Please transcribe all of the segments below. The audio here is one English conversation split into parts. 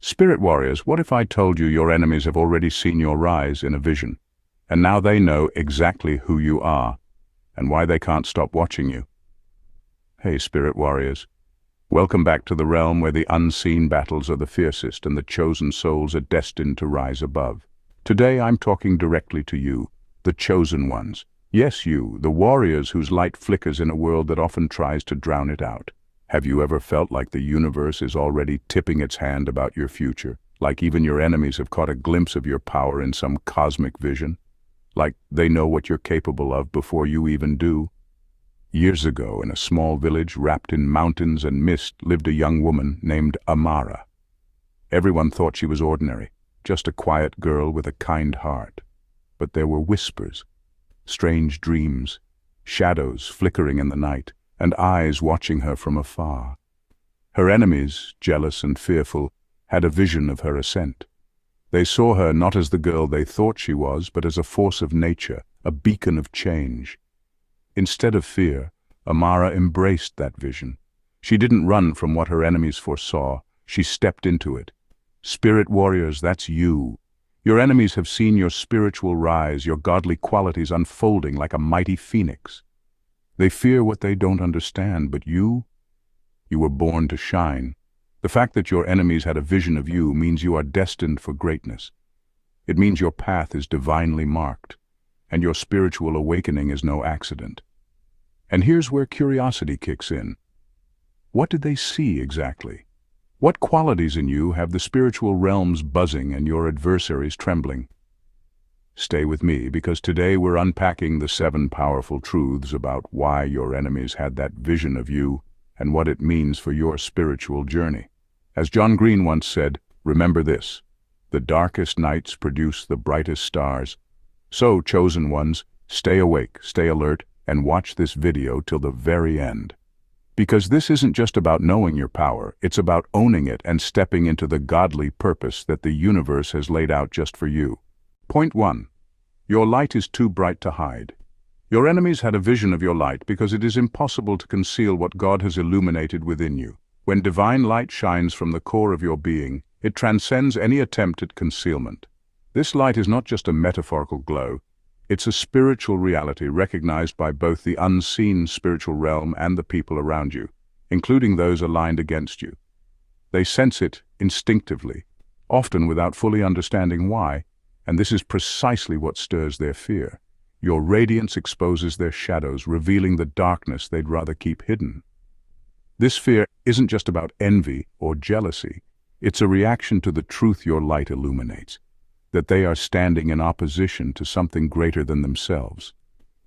Spirit warriors, what if I told you your enemies have already seen your rise in a vision, and now they know exactly who you are, and why they can't stop watching you? Hey, spirit warriors. Welcome back to the realm where the unseen battles are the fiercest and the chosen souls are destined to rise above. Today I'm talking directly to you, the chosen ones. Yes, you, the warriors whose light flickers in a world that often tries to drown it out. Have you ever felt like the universe is already tipping its hand about your future? Like even your enemies have caught a glimpse of your power in some cosmic vision? Like they know what you're capable of before you even do? Years ago, in a small village wrapped in mountains and mist, lived a young woman named Amara. Everyone thought she was ordinary, just a quiet girl with a kind heart. But there were whispers, strange dreams, shadows flickering in the night, and eyes watching her from afar. Her enemies, jealous and fearful, had a vision of her ascent. They saw her not as the girl they thought she was, but as a force of nature, a beacon of change. Instead of fear, Amara embraced that vision. She didn't run from what her enemies foresaw, she stepped into it. Spirit warriors, that's you. Your enemies have seen your spiritual rise, your godly qualities unfolding like a mighty phoenix. They fear what they don't understand, but you were born to shine. The fact that your enemies had a vision of you means you are destined for greatness. It means your path is divinely marked, and your spiritual awakening is no accident. And here's where curiosity kicks in. What did they see exactly? What qualities in you have the spiritual realms buzzing and your adversaries trembling? Stay with me, because today we're unpacking the 7 powerful truths about why your enemies had that vision of you and what it means for your spiritual journey. As John Green once said, remember this: the darkest nights produce the brightest stars. So, chosen ones, stay awake, stay alert, and watch this video till the very end. Because this isn't just about knowing your power, it's about owning it and stepping into the godly purpose that the universe has laid out just for you. Point 1. Your light is too bright to hide. Your enemies had a vision of your light because it is impossible to conceal what God has illuminated within you. When divine light shines from the core of your being, it transcends any attempt at concealment. This light is not just a metaphorical glow, it's a spiritual reality recognized by both the unseen spiritual realm and the people around you, including those aligned against you. They sense it instinctively, often without fully understanding why, and this is precisely what stirs their fear. Your radiance exposes their shadows, revealing the darkness they'd rather keep hidden. This fear isn't just about envy or jealousy. It's a reaction to the truth your light illuminates, that they are standing in opposition to something greater than themselves.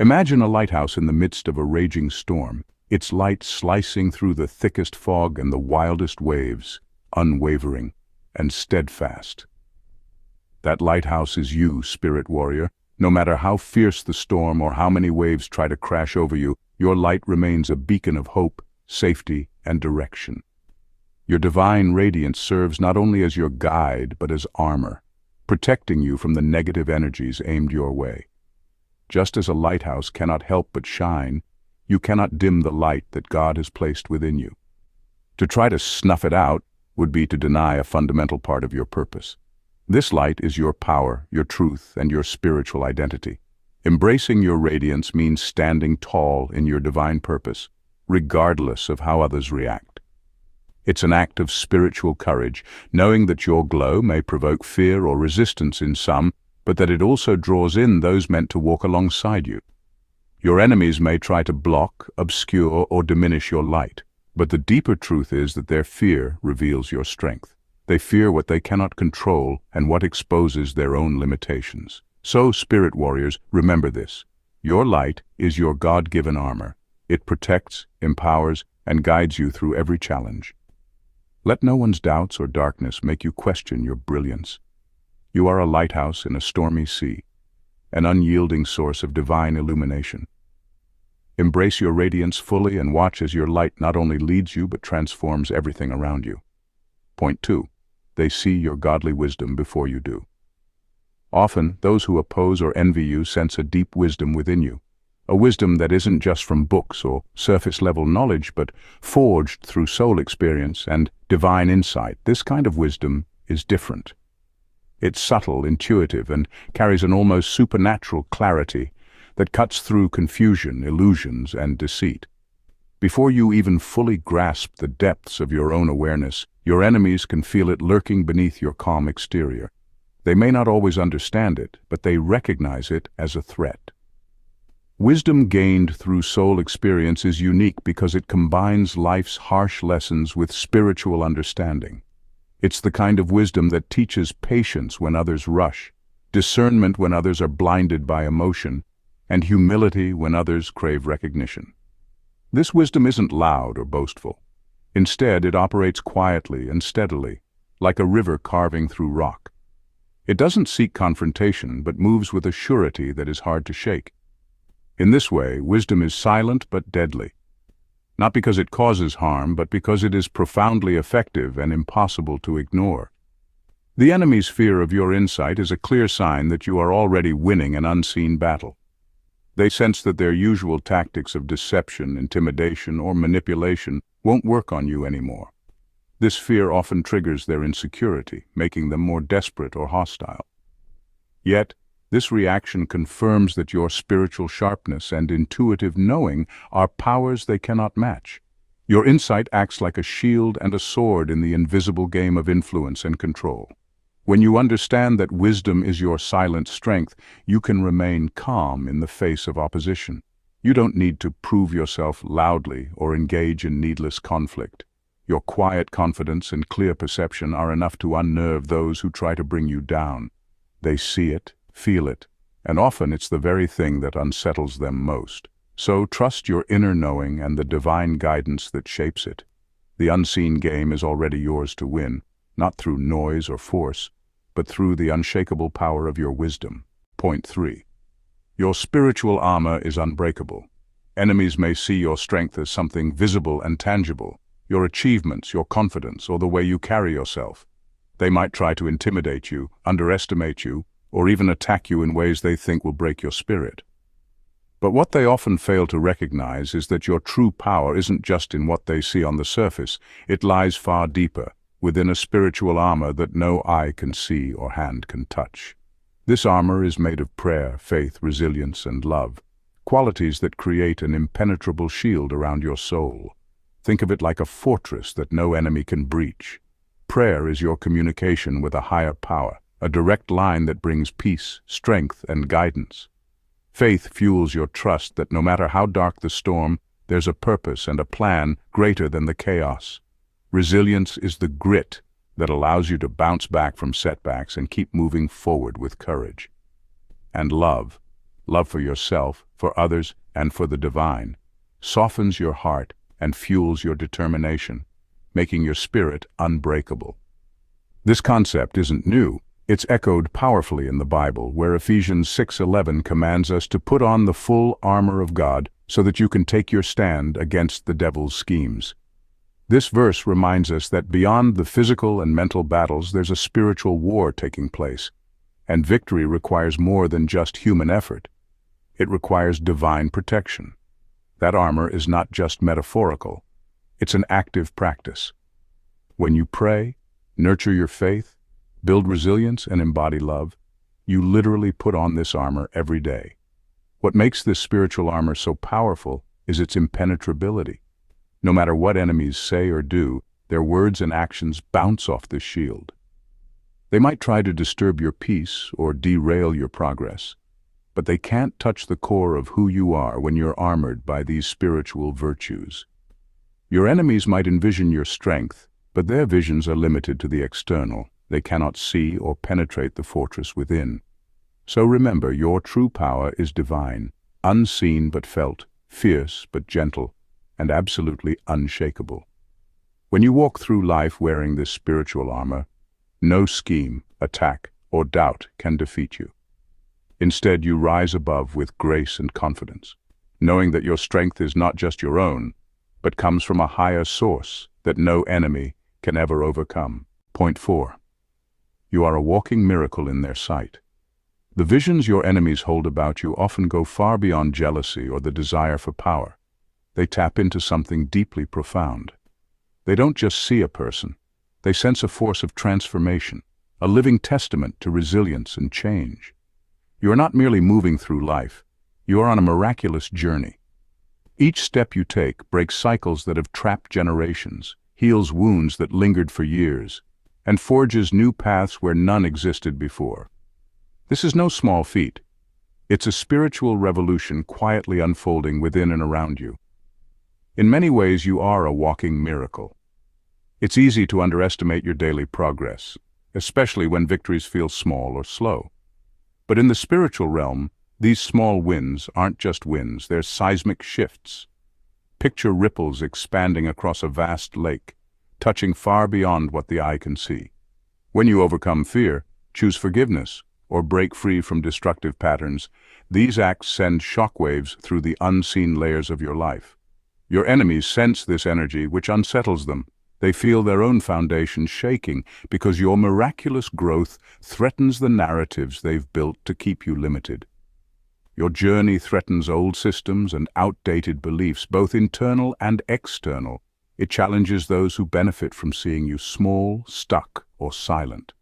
Imagine a lighthouse in the midst of a raging storm, its light slicing through the thickest fog and the wildest waves, unwavering and steadfast. That lighthouse is you, spirit warrior. No matter how fierce the storm or how many waves try to crash over you, your light remains a beacon of hope, safety, and direction. Your divine radiance serves not only as your guide, but as armor, protecting you from the negative energies aimed your way. Just as a lighthouse cannot help but shine, you cannot dim the light that God has placed within you. To try to snuff it out would be to deny a fundamental part of your purpose. This light is your power, your truth, and your spiritual identity. Embracing your radiance means standing tall in your divine purpose, regardless of how others react. It's an act of spiritual courage, knowing that your glow may provoke fear or resistance in some, but that it also draws in those meant to walk alongside you. Your enemies may try to block, obscure, or diminish your light, but the deeper truth is that their fear reveals your strength. They fear what they cannot control and what exposes their own limitations. So, spirit warriors, remember this: your light is your God-given armor. It protects, empowers, and guides you through every challenge. Let no one's doubts or darkness make you question your brilliance. You are a lighthouse in a stormy sea, an unyielding source of divine illumination. Embrace your radiance fully and watch as your light not only leads you but transforms everything around you. Point 2. They see your godly wisdom before you do. Often, those who oppose or envy you sense a deep wisdom within you, a wisdom that isn't just from books or surface-level knowledge, but forged through soul experience and divine insight. This kind of wisdom is different. It's subtle, intuitive, and carries an almost supernatural clarity that cuts through confusion, illusions, and deceit. Before you even fully grasp the depths of your own awareness, your enemies can feel it lurking beneath your calm exterior. They may not always understand it, but they recognize it as a threat. Wisdom gained through soul experience is unique because it combines life's harsh lessons with spiritual understanding. It's the kind of wisdom that teaches patience when others rush, discernment when others are blinded by emotion, and humility when others crave recognition. This wisdom isn't loud or boastful. Instead, it operates quietly and steadily, like a river carving through rock. It doesn't seek confrontation, but moves with a surety that is hard to shake. In this way, wisdom is silent but deadly. Not because it causes harm, but because it is profoundly effective and impossible to ignore. The enemy's fear of your insight is a clear sign that you are already winning an unseen battle. They sense that their usual tactics of deception, intimidation, or manipulation won't work on you anymore. This fear often triggers their insecurity, making them more desperate or hostile. Yet, this reaction confirms that your spiritual sharpness and intuitive knowing are powers they cannot match. Your insight acts like a shield and a sword in the invisible game of influence and control. When you understand that wisdom is your silent strength, you can remain calm in the face of opposition. You don't need to prove yourself loudly or engage in needless conflict. Your quiet confidence and clear perception are enough to unnerve those who try to bring you down. They see it, feel it, and often it's the very thing that unsettles them most. So trust your inner knowing and the divine guidance that shapes it. The unseen game is already yours to win, not through noise or force, but through the unshakable power of your wisdom. Point 3. Your spiritual armor is unbreakable. Enemies may see your strength as something visible and tangible, your achievements, your confidence, or the way you carry yourself. They might try to intimidate you, underestimate you, or even attack you in ways they think will break your spirit. But what they often fail to recognize is that your true power isn't just in what they see on the surface. It lies far deeper, within a spiritual armor that no eye can see or hand can touch. This armor is made of prayer, faith, resilience, and love, qualities that create an impenetrable shield around your soul. Think of it like a fortress that no enemy can breach. Prayer is your communication with a higher power, a direct line that brings peace, strength, and guidance. Faith fuels your trust that no matter how dark the storm, there's a purpose and a plan greater than the chaos. Resilience is the grit that allows you to bounce back from setbacks and keep moving forward with courage. And love for yourself, for others, and for the divine, softens your heart and fuels your determination, making your spirit unbreakable. This concept isn't new. It's echoed powerfully in the Bible, where Ephesians 6:11 commands us to put on the full armor of God so that you can take your stand against the devil's schemes. This verse reminds us that beyond the physical and mental battles, there's a spiritual war taking place, and victory requires more than just human effort. It requires divine protection. That armor is not just metaphorical. It's an active practice. When you pray, nurture your faith, build resilience, and embody love, you literally put on this armor every day. What makes this spiritual armor so powerful is its impenetrability. No matter what enemies say or do, their words and actions bounce off this shield. They might try to disturb your peace or derail your progress, but they can't touch the core of who you are when you're armored by these spiritual virtues. Your enemies might envision your strength, but their visions are limited to the external. They cannot see or penetrate the fortress within. So remember, your true power is divine, unseen but felt, fierce but gentle, and absolutely unshakable. When you walk through life wearing this spiritual armor, no scheme, attack, or doubt can defeat you. Instead, you rise above with grace and confidence, knowing that your strength is not just your own, but comes from a higher source that no enemy can ever overcome. Point 4. You are a walking miracle in their sight. The visions your enemies hold about you often go far beyond jealousy or the desire for power. They tap into something deeply profound. They don't just see a person, They sense a force of transformation, a living testament to resilience and change. You are not merely moving through life, you are on a miraculous journey. Each step you take breaks cycles that have trapped generations, heals wounds that lingered for years, and forges new paths where none existed before. This is no small feat. It's a spiritual revolution quietly unfolding within and around you. In many ways, you are a walking miracle. It's easy to underestimate your daily progress, especially when victories feel small or slow. But in the spiritual realm, these small wins aren't just wins, they're seismic shifts. Picture ripples expanding across a vast lake, touching far beyond what the eye can see. When you overcome fear, choose forgiveness, or break free from destructive patterns, these acts send shockwaves through the unseen layers of your life. Your enemies sense this energy, which unsettles them. They feel their own foundation shaking because your miraculous growth threatens the narratives they've built to keep you limited. Your journey threatens old systems and outdated beliefs, both internal and external. It challenges those who benefit from seeing you small, stuck, or silent.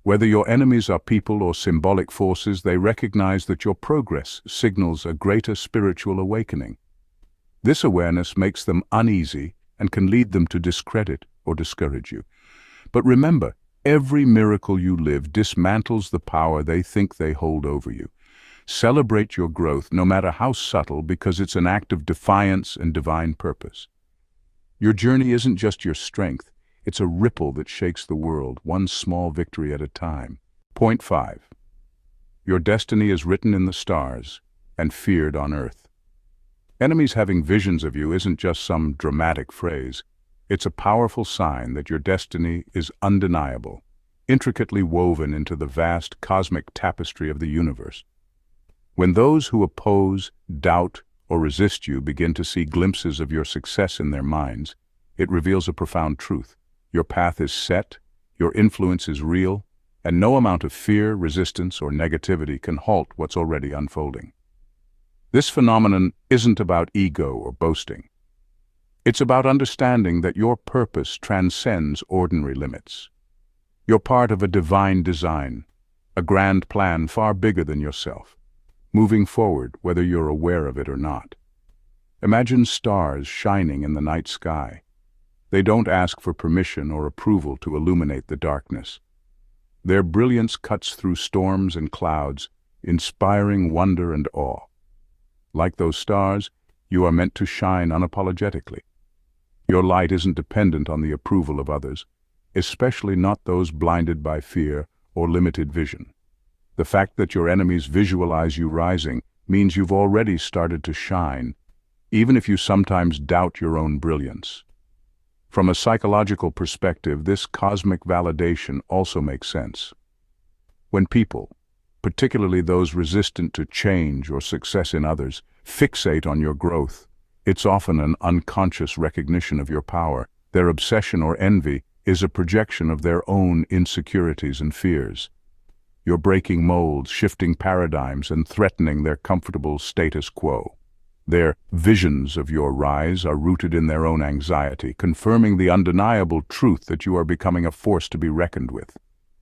Whether your enemies are people or symbolic forces, they recognize that your progress signals a greater spiritual awakening. This awareness makes them uneasy and can lead them to discredit or discourage you. But remember, every miracle you live dismantles the power they think they hold over you. Celebrate your growth, no matter how subtle, because it's an act of defiance and divine purpose. Your journey isn't just your strength, it's a ripple that shakes the world, one small victory at a time. Point 5. Your destiny is written in the stars and feared on earth. Enemies having visions of you isn't just some dramatic phrase. It's a powerful sign that your destiny is undeniable, intricately woven into the vast cosmic tapestry of the universe. When those who oppose, doubt, or resist you begin to see glimpses of your success in their minds, it reveals a profound truth. Your path is set, your influence is real, and no amount of fear, resistance, or negativity can halt what's already unfolding. This phenomenon isn't about ego or boasting. It's about understanding that your purpose transcends ordinary limits. You're part of a divine design, a grand plan far bigger than yourself, moving forward whether you're aware of it or not. Imagine stars shining in the night sky. They don't ask for permission or approval to illuminate the darkness. Their brilliance cuts through storms and clouds, inspiring wonder and awe. Like those stars, you are meant to shine unapologetically. Your light isn't dependent on the approval of others, especially not those blinded by fear or limited vision. The fact that your enemies visualize you rising means you've already started to shine, even if you sometimes doubt your own brilliance. From a psychological perspective, this cosmic validation also makes sense. When people, particularly those resistant to change or success in others, fixate on your growth, it's often an unconscious recognition of your power. Their obsession or envy is a projection of their own insecurities and fears. You're breaking molds, shifting paradigms, and threatening their comfortable status quo. Their visions of your rise are rooted in their own anxiety, confirming the undeniable truth that you are becoming a force to be reckoned with.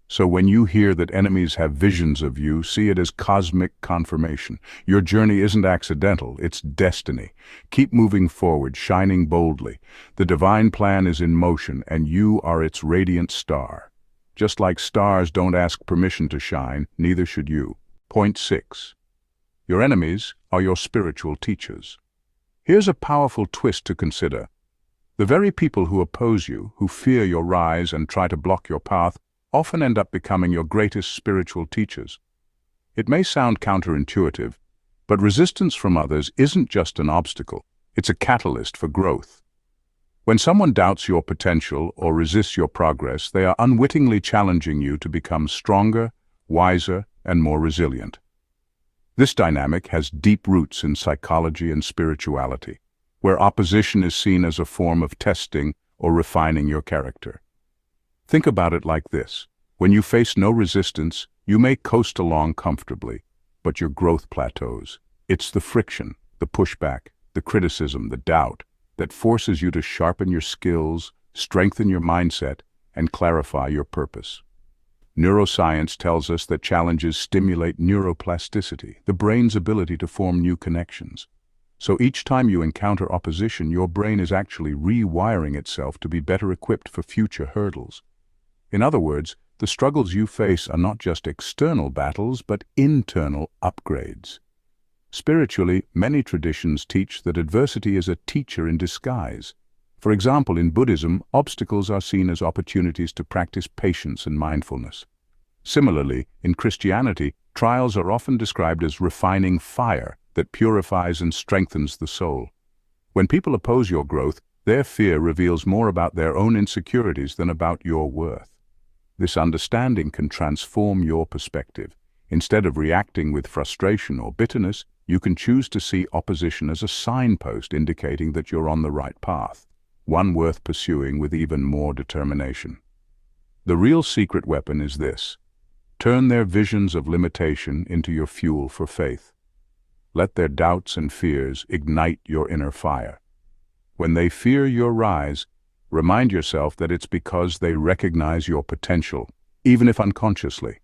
So when you hear that enemies have visions of you, see it as cosmic confirmation. Your journey isn't accidental, it's destiny. Keep moving forward, shining boldly. The divine plan is in motion, and you are its radiant star. Just like stars don't ask permission to shine, neither should you. Point 6. Your enemies are your spiritual teachers. Here's a powerful twist to consider. The very people who oppose you, who fear your rise and try to block your path, often end up becoming your greatest spiritual teachers. It may sound counterintuitive, but resistance from others isn't just an obstacle, it's a catalyst for growth. When someone doubts your potential or resists your progress, they are unwittingly challenging you to become stronger, wiser, and more resilient. This dynamic has deep roots in psychology and spirituality, where opposition is seen as a form of testing or refining your character. Think about it like this. When you face no resistance, you may coast along comfortably, but your growth plateaus. It's the friction, the pushback, the criticism, the doubt that forces you to sharpen your skills, strengthen your mindset, and clarify your purpose. Neuroscience tells us that challenges stimulate neuroplasticity, the brain's ability to form new connections. So each time you encounter opposition, your brain is actually rewiring itself to be better equipped for future hurdles. In other words, the struggles you face are not just external battles, but internal upgrades. Spiritually, many traditions teach that adversity is a teacher in disguise. For example, in Buddhism, obstacles are seen as opportunities to practice patience and mindfulness. Similarly, in Christianity, trials are often described as refining fire that purifies and strengthens the soul. When people oppose your growth, their fear reveals more about their own insecurities than about your worth. This understanding can transform your perspective. Instead of reacting with frustration or bitterness, you can choose to see opposition as a signpost indicating that you're on the right path, one worth pursuing with even more determination. The real secret weapon is this: turn their visions of limitation into your fuel for faith. Let their doubts and fears ignite your inner fire. When they fear your rise, remind yourself that it's because they recognize your potential, even if unconsciously.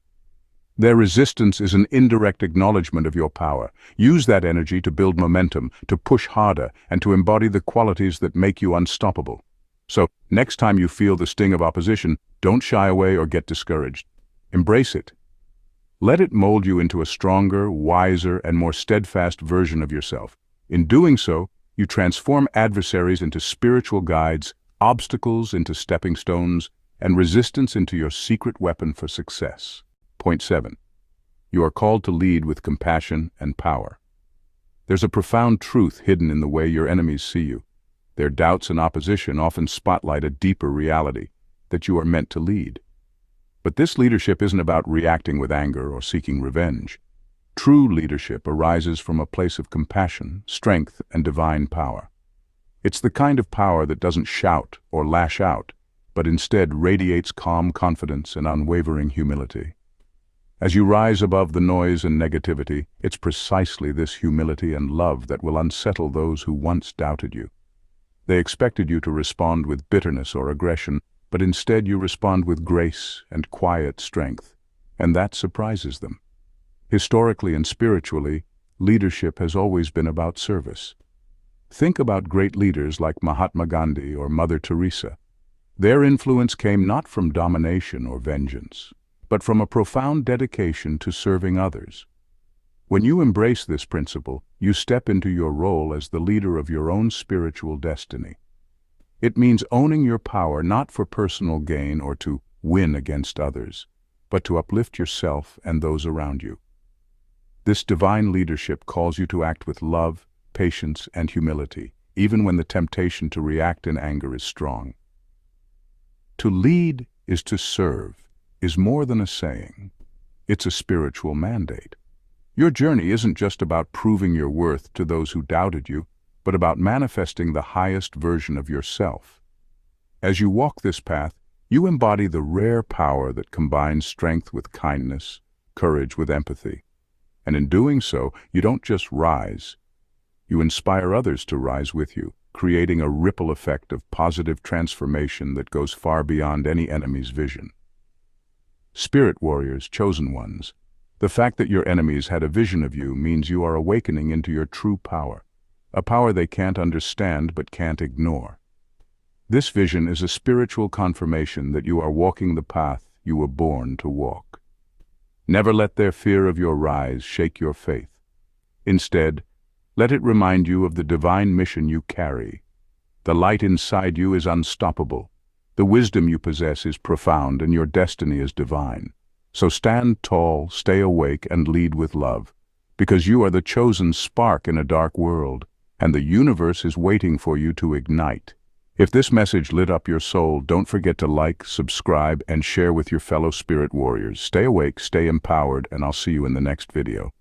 Their resistance is an indirect acknowledgement of your power. Use that energy to build momentum, to push harder, and to embody the qualities that make you unstoppable. So, next time you feel the sting of opposition, don't shy away or get discouraged. Embrace it. Let it mold you into a stronger, wiser, and more steadfast version of yourself. In doing so, you transform adversaries into spiritual guides, obstacles into stepping stones, and resistance into your secret weapon for success. Point 7. You are called to lead with compassion and power. There's a profound truth hidden in the way your enemies see you. Their doubts and opposition often spotlight a deeper reality, that you are meant to lead. But this leadership isn't about reacting with anger or seeking revenge. True leadership arises from a place of compassion, strength, and divine power. It's the kind of power that doesn't shout or lash out, but instead radiates calm confidence and unwavering humility. As you rise above the noise and negativity, it's precisely this humility and love that will unsettle those who once doubted you. They expected you to respond with bitterness or aggression, but instead you respond with grace and quiet strength, and that surprises them. Historically and spiritually, leadership has always been about service. Think about great leaders like Mahatma Gandhi or Mother Teresa. Their influence came not from domination or vengeance, but from a profound dedication to serving others. When you embrace this principle, you step into your role as the leader of your own spiritual destiny. It means owning your power not for personal gain or to win against others, but to uplift yourself and those around you. This divine leadership calls you to act with love, patience, and humility, even when the temptation to react in anger is strong. To lead is to serve, is more than a saying. It's a spiritual mandate. Your journey isn't just about proving your worth to those who doubted you, but about manifesting the highest version of yourself. As you walk this path, you embody the rare power that combines strength with kindness, courage with empathy. And in doing so, you don't just rise. You inspire others to rise with you, creating a ripple effect of positive transformation that goes far beyond any enemy's vision. Spirit warriors, chosen ones, the fact that your enemies had a vision of you means you are awakening into your true power, a power they can't understand but can't ignore. This vision is a spiritual confirmation that you are walking the path you were born to walk. Never let their fear of your rise shake your faith. Instead, let it remind you of the divine mission you carry. The light inside you is unstoppable. The wisdom you possess is profound, and your destiny is divine. So stand tall, stay awake, and lead with love, because you are the chosen spark in a dark world, and the universe is waiting for you to ignite. If this message lit up your soul, don't forget to like, subscribe, and share with your fellow spirit warriors. Stay awake, stay empowered, and I'll see you in the next video.